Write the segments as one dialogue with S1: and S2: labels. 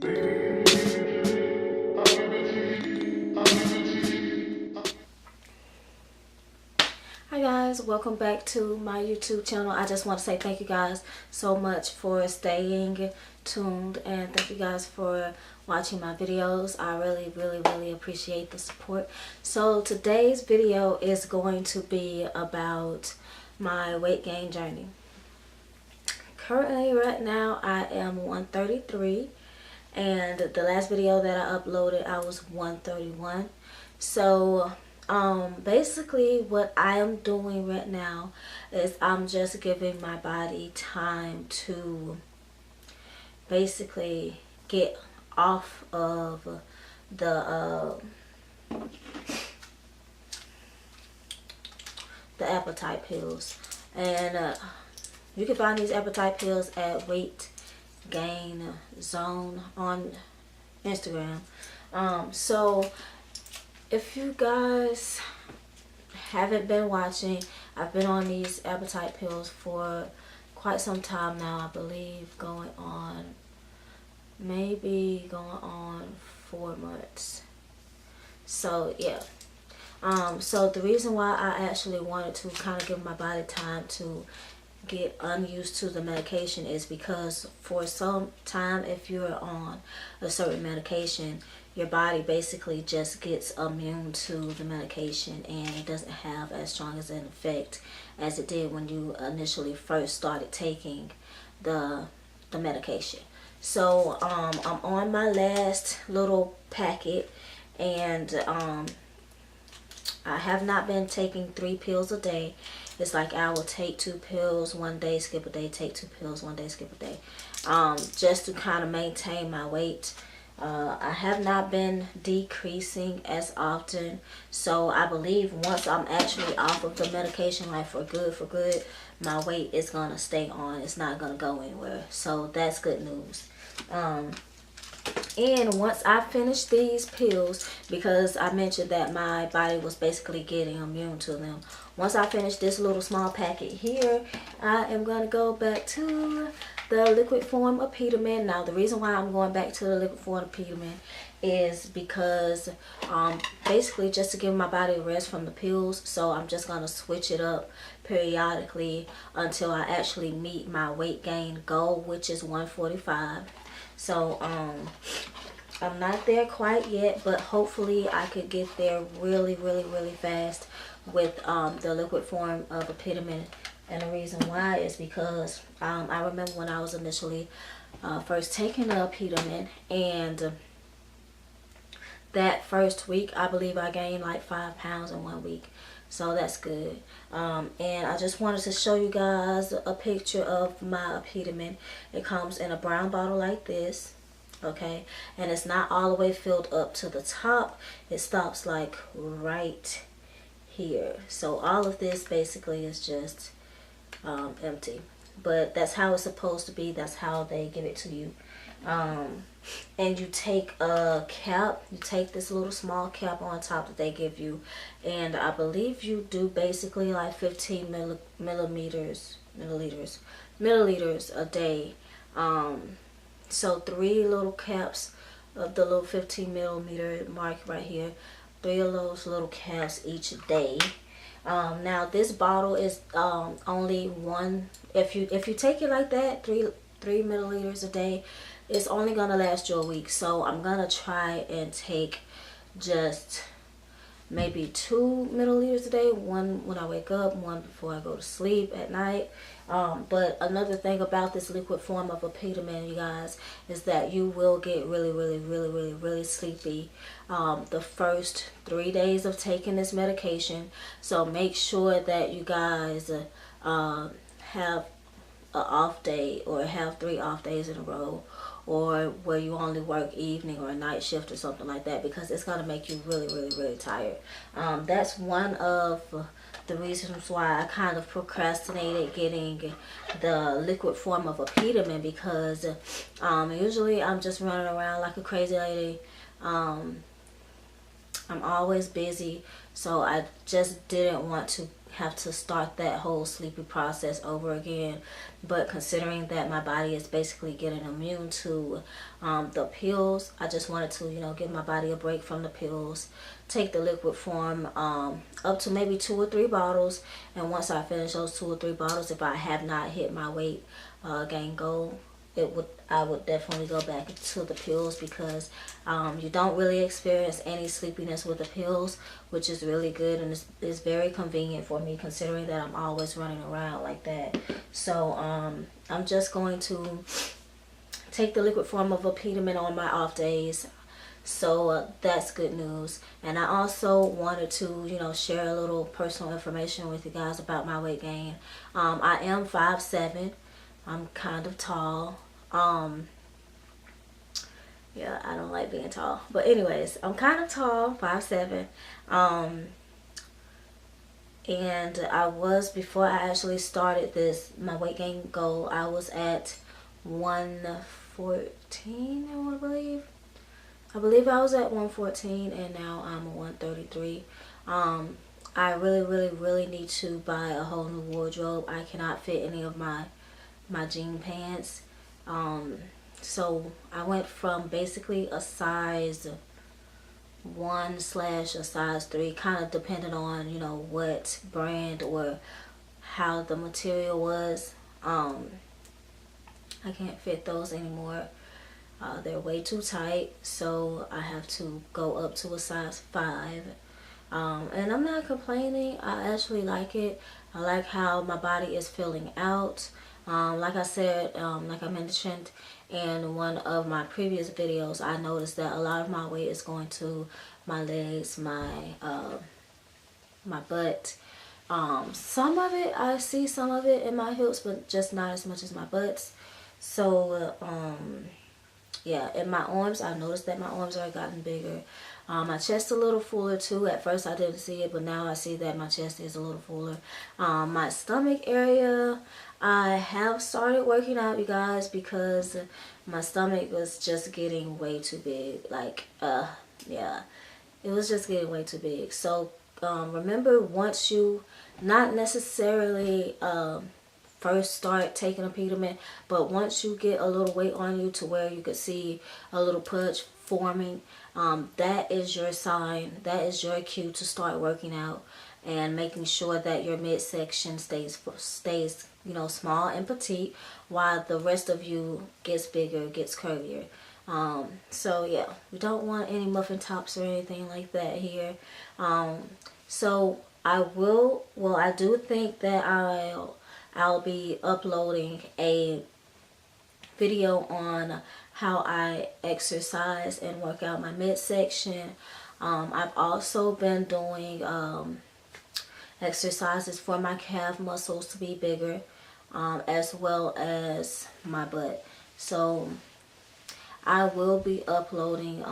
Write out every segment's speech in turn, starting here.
S1: Hi guys, welcome back to my YouTube channel. I just want to say thank you guys so much for staying tuned, and thank you guys for watching my videos. I really appreciate the support. So today's video is going to be about my weight gain journey. Currently right now I am 133, and the last video that I uploaded I was 131. So basically what I am doing right now is I'm just giving my body time to basically get off of the appetite pills. And you can find these appetite pills at Weight Gain Zone on Instagram. So if you guys haven't been watching, I've been on these appetite pills for quite some time now. I believe maybe going on 4 months. So yeah. So the reason why I actually wanted to kind of give my body time to get unused to the medication is because for some time, if you're on a certain medication, your body basically just gets immune to the medication, and it doesn't have as strong as an effect as it did when you initially first started taking the medication. So I'm on my last little packet, and I have not been taking 3 pills a day. It's like I will take 2 pills one day, skip a day, take 2 pills one day, skip a day, just to kind of maintain my weight. I have not been decreasing as often, so I believe once I'm actually off of the medication, like for good, my weight is gonna stay on. It's not gonna go anywhere. So that's good news. And once I finish these pills, because I mentioned that my body was basically getting immune to them, once I finish this little small packet here, I am going to go back to the liquid form of Peterman. Now, the reason why I'm going back to the liquid form of Peterman is because basically just to give my body a rest from the pills. So I'm just going to switch it up periodically until I actually meet my weight gain goal, which is 145. So I'm not there quite yet, but hopefully I could get there really fast with the liquid form of Epitome. And the reason why is because I remember when I was initially first taking the Epitome, and that first week I believe I gained like 5 pounds in 1 week. So that's good. And I just wanted to show you guys a picture of my Epitome. It comes in a brown bottle like this, okay? And it's not all the way filled up to the top. It stops like right here. So all of this basically is just empty. But that's how it's supposed to be. That's how they give it to you. And you take a cap, you take this little small cap on top that they give you, and I believe you do basically like 15 milliliters a day. So 3 little caps of the little 15 milliliter mark right here, 3 of those little caps each day. Now this bottle is only one. If you take it like that, 3 milliliters a day, it's only gonna last you a week. So I'm gonna try and take just maybe 2 milliliters a day, 1 when I wake up, 1 before I go to sleep at night. But another thing about this liquid form of Epitome, you guys, is that you will get really sleepy the first 3 days of taking this medication. So make sure that you guys have an off day, or have 3 off days in a row, or where you only work evening or a night shift or something like that, because it's going to make you really tired. That's one of the reasons why I kind of procrastinated getting the liquid form of Epitome, because usually I'm just running around like a crazy lady. I'm always busy, so I just didn't want to have to start that whole sleepy process over again. But considering that my body is basically getting immune to the pills, I just wanted to, you know, give my body a break from the pills, take the liquid form up to maybe 2 or 3 bottles. And once I finish those 2 or 3 bottles, if I have not hit my weight gain goal, I would definitely go back to the pills, because you don't really experience any sleepiness with the pills, which is really good, and it's very convenient for me, considering that I'm always running around like that. So I'm just going to take the liquid form of Apetamin on my off days. So that's good news. And I also wanted to, you know, share a little personal information with you guys about my weight gain. I am 5'7". I'm kind of tall. Yeah, I don't like being tall. But anyways, I'm kind of tall, 5'7". And I was, before I actually started my weight gain goal, I was at 114, I believe. I believe I was at 114, and now I'm a 133. I really need to buy a whole new wardrobe. I cannot fit any of my jean pants. So I went from basically a size 1 / a size 3, kind of depending on, you know, what brand or how the material was. I can't fit those anymore. They're way too tight, so I have to go up to a size 5. And I'm not complaining. I actually like it. I like how my body is filling out. Like I said, like I mentioned in one of my previous videos, I noticed that a lot of my weight is going to my legs, my butt. Some of it, I see some of it in my hips, but just not as much as my butts. So, yeah, in my arms, I noticed that my arms are gotten bigger. My chest a little fuller too. At first I didn't see it, but now I see that my chest is a little fuller. My stomach area, I have started working out, you guys, because my stomach was just getting way too big. Like, yeah, it was just getting way too big. So remember, once you, not necessarily first start taking Apetamin, but once you get a little weight on you to where you could see a little pudge forming, that is your sign, that is your cue to start working out and making sure that your midsection stays you know, small and petite, while the rest of you gets bigger, gets curvier. So yeah, we don't want any muffin tops or anything like that here. So I do think that I'll be uploading a video on how I exercise and work out my midsection. I've also been doing exercises for my calf muscles to be bigger, as well as my butt. So I will be uploading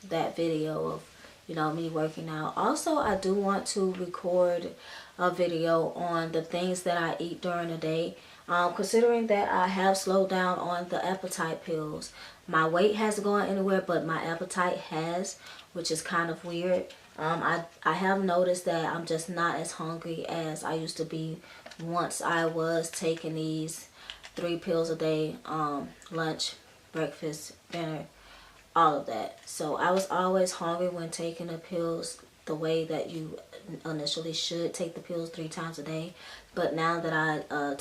S1: that video of, you know, me working out. Also, I do want to record a video on the things that I eat during the day. Considering that I have slowed down on the appetite pills, my weight hasn't gone anywhere, but my appetite has, which is kind of weird. I have noticed that I'm just not as hungry as I used to be once I was taking these 3 pills a day, lunch, breakfast, dinner, all of that. So I was always hungry when taking the pills the way that you initially should take the pills 3 times a day. But now that I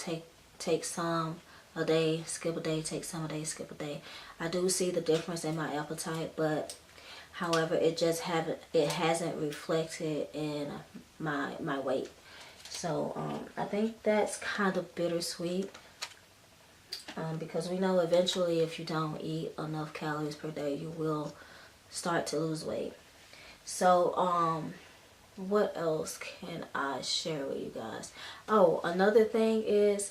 S1: take some a day, skip a day, take some a day, skip a day, I do see the difference in my appetite. But however, it hasn't reflected in my weight. So I think that's kind of bittersweet. Because we know eventually if you don't eat enough calories per day, you will start to lose weight. So what else can I share with you guys? Oh, another thing is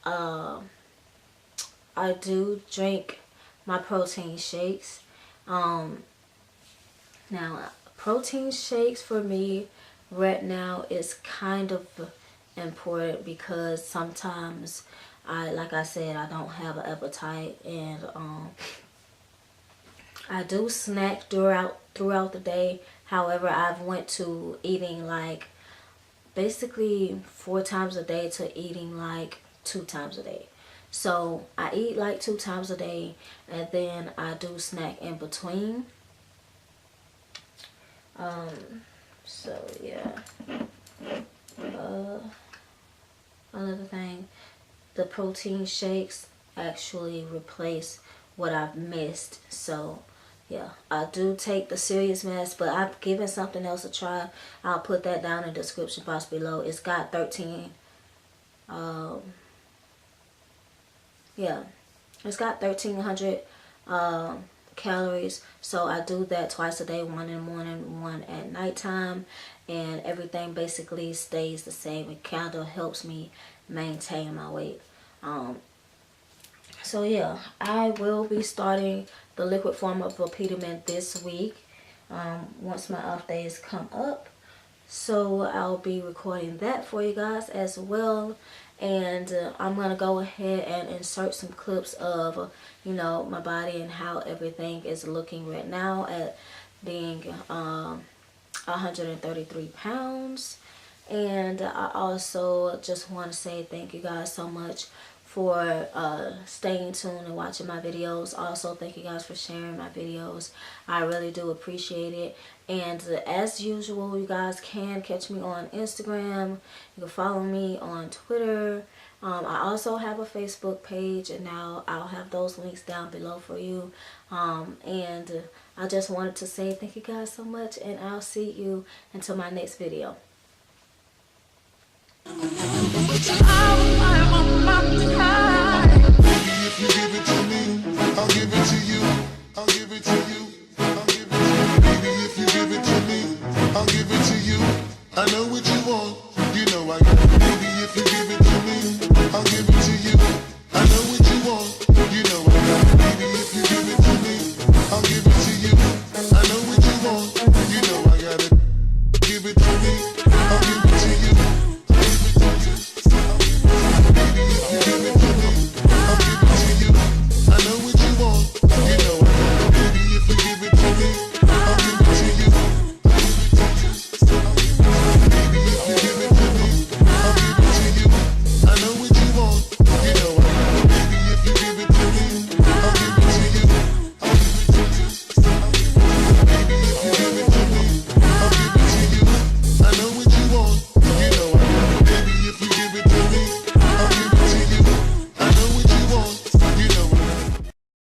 S1: I do drink my protein shakes. Now, protein shakes for me right now is kind of important, because sometimes like I said, I don't have an appetite, and I do snack throughout the day. However, I've went to eating like basically 4 times a day to eating like 2 times a day. So I eat like 2 times a day, and then I do snack in between. So yeah. Another thing, the protein shakes actually replace what I've missed. So yeah, I do take the serious mess, but I've given something else a try. I'll put that down in the description box below. It's got 13 yeah, it's got 1300 calories. So I do that twice a day, one in the morning, one at nighttime, and everything basically stays the same. It kind of helps me maintain my weight. So yeah, I will be starting the liquid form of Vapetamin this week, once my off days come up. So I'll be recording that for you guys as well. And I'm going to go ahead and insert some clips of, you know, my body and how everything is looking right now at being 133 pounds. And I also just want to say thank you guys so much for staying tuned and watching my videos. Also, thank you guys for sharing my videos. I really do appreciate it. And as usual, you guys can catch me on Instagram. You can follow me on Twitter. I also have a Facebook page, and now I'll have those links down below for you. And I just wanted to say thank you guys so much, and I'll see you until my next video.
S2: If you give it to me, I'll give it to you.